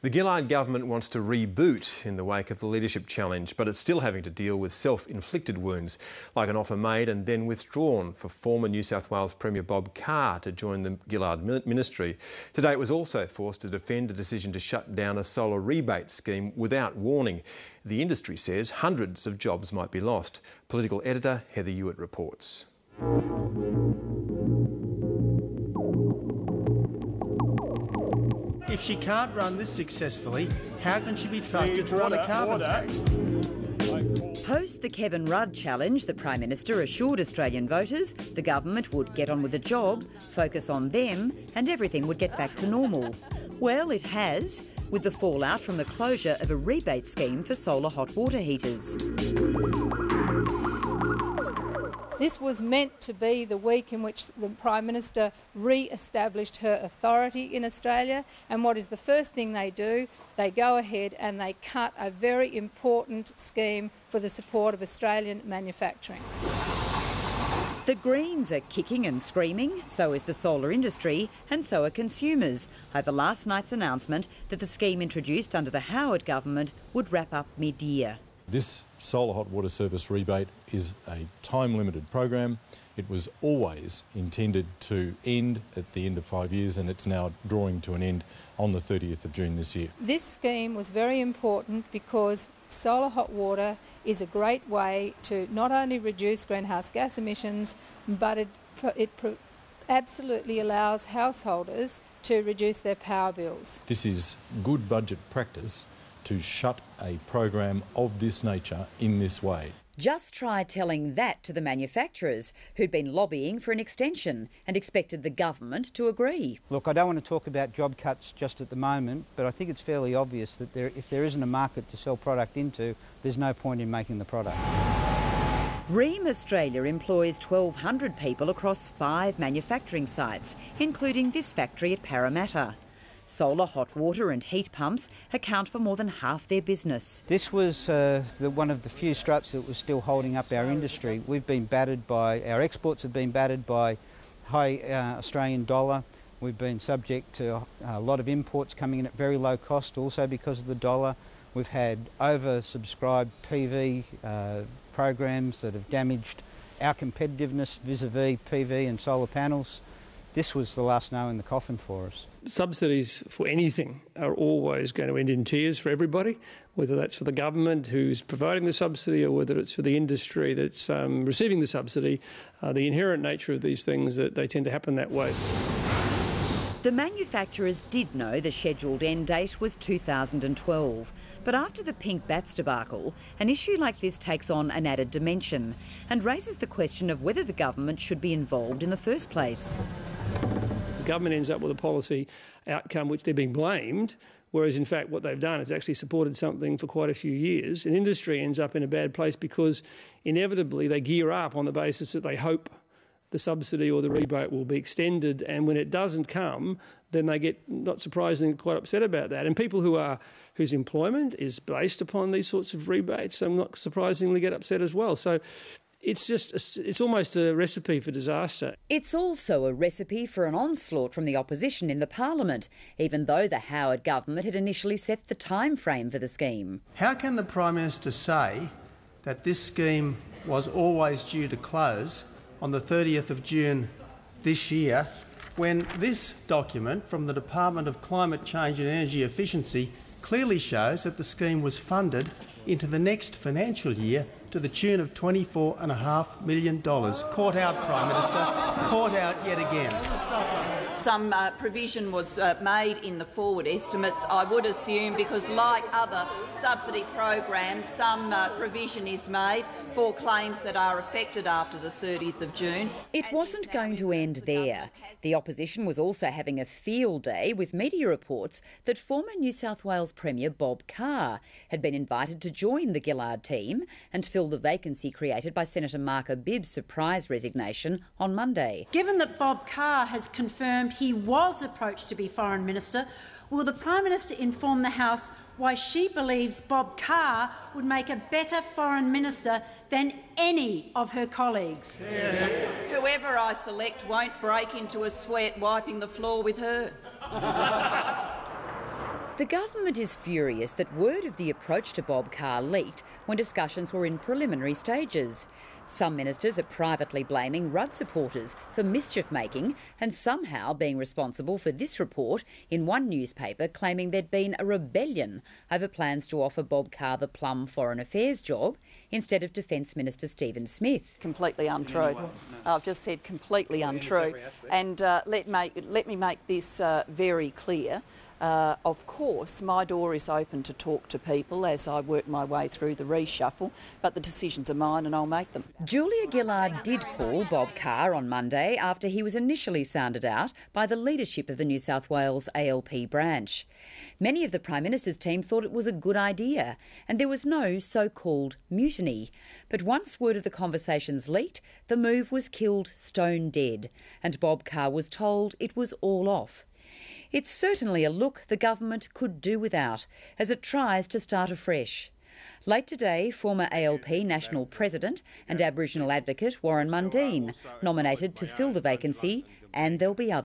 The Gillard government wants to reboot in the wake of the leadership challenge, but it's still having to deal with self-inflicted wounds, like an offer made and then withdrawn for former New South Wales Premier Bob Carr to join the Gillard ministry. Today it was also forced to defend a decision to shut down a solar rebate scheme without warning. The industry says hundreds of jobs might be lost. Political editor Heather Hewitt reports. If she can't run this successfully, how can she be trusted to run a carbon tax? Post the Kevin Rudd challenge, the Prime Minister assured Australian voters the government would get on with the job, focus on them, and everything would get back to normal. Well, it has, with the fallout from the closure of a rebate scheme for solar hot water heaters. This was meant to be the week in which the Prime Minister re-established her authority in Australia, and what is the first thing they do? They go ahead and they cut a very important scheme for the support of Australian manufacturing. The Greens are kicking and screaming, so is the solar industry, and so are consumers, over last night's announcement that the scheme introduced under the Howard government would wrap up mid-year. This solar hot water service rebate is a time-limited program. It was always intended to end at the end of 5 years, and it's now drawing to an end on the 30th of June this year. This scheme was very important because solar hot water is a great way to not only reduce greenhouse gas emissions, but it absolutely allows householders to reduce their power bills. This is good budget practice to shut a program of this nature in this way. Just try telling that to the manufacturers who'd been lobbying for an extension and expected the government to agree. Look, I don't want to talk about job cuts just at the moment, but I think it's fairly obvious that if there isn't a market to sell product into, there's no point in making the product. Ream Australia employs 1,200 people across 5 manufacturing sites, including this factory at Parramatta. Solar hot water and heat pumps account for more than half their business. This was one of the few struts that was still holding up our industry. We've been battered by, our exports have been battered by high Australian dollar. We've been subject to a lot of imports coming in at very low cost, also because of the dollar. We've had oversubscribed PV programs that have damaged our competitiveness vis-a-vis PV and solar panels. This was the last nail in the coffin for us. Subsidies for anything are always going to end in tears for everybody, whether that's for the government who's providing the subsidy or whether it's for the industry that's receiving the subsidy. The inherent nature of these things, that they tend to happen that way. The manufacturers did know the scheduled end date was 2012. But after the pink bats debacle, an issue like this takes on an added dimension and raises the question of whether the government should be involved in the first place. The government ends up with a policy outcome which they're being blamed, whereas in fact what they've done is actually supported something for quite a few years. And industry ends up in a bad place because inevitably they gear up on the basis that they hope the subsidy or the rebate will be extended, and when it doesn't come, then they get, not surprisingly, quite upset about that. And people whose employment is based upon these sorts of rebates, not surprisingly, get upset as well. So it's almost a recipe for disaster. It's also a recipe for an onslaught from the opposition in the Parliament, even though the Howard government had initially set the time frame for the scheme. How can the Prime Minister say that this scheme was always due to close on the 30th of June this year, when this document from the Department of Climate Change and Energy Efficiency clearly shows that the scheme was funded into the next financial year to the tune of $24.5 million. Caught out, Prime Minister. Caught out yet again. Some provision was made in the forward estimates, I would assume, because like other subsidy programs, some provision is made for claims that are affected after the 30th of June. It wasn't going to end there. The opposition was also having a field day with media reports that former New South Wales Premier Bob Carr had been invited to join the Gillard team and fill the vacancy created by Senator Mark Bibb's surprise resignation on Monday. Given that Bob Carr has confirmed he was approached to be Foreign Minister, will the Prime Minister inform the House why she believes Bob Carr would make a better Foreign Minister than any of her colleagues? Whoever I select won't break into a sweat wiping the floor with her. The government is furious that word of the approach to Bob Carr leaked when discussions were in preliminary stages. Some ministers are privately blaming Rudd supporters for mischief-making and somehow being responsible for this report in one newspaper claiming there'd been a rebellion over plans to offer Bob Carr the plum Foreign Affairs job instead of Defence Minister Stephen Smith. Completely untrue. I've just said completely untrue. And let me make this very clear. Of course, my door is open to talk to people as I work my way through the reshuffle, but the decisions are mine and I'll make them. Julia Gillard did call Bob Carr on Monday after he was initially sounded out by the leadership of the New South Wales ALP branch. Many of the Prime Minister's team thought it was a good idea and there was no so-called mutiny. But once word of the conversations leaked, the move was killed stone dead and Bob Carr was told it was all off. It's certainly a look the government could do without as it tries to start afresh. Late today, former ALP National President and Aboriginal advocate Warren Mundine nominated to fill the vacancy, and there'll be others.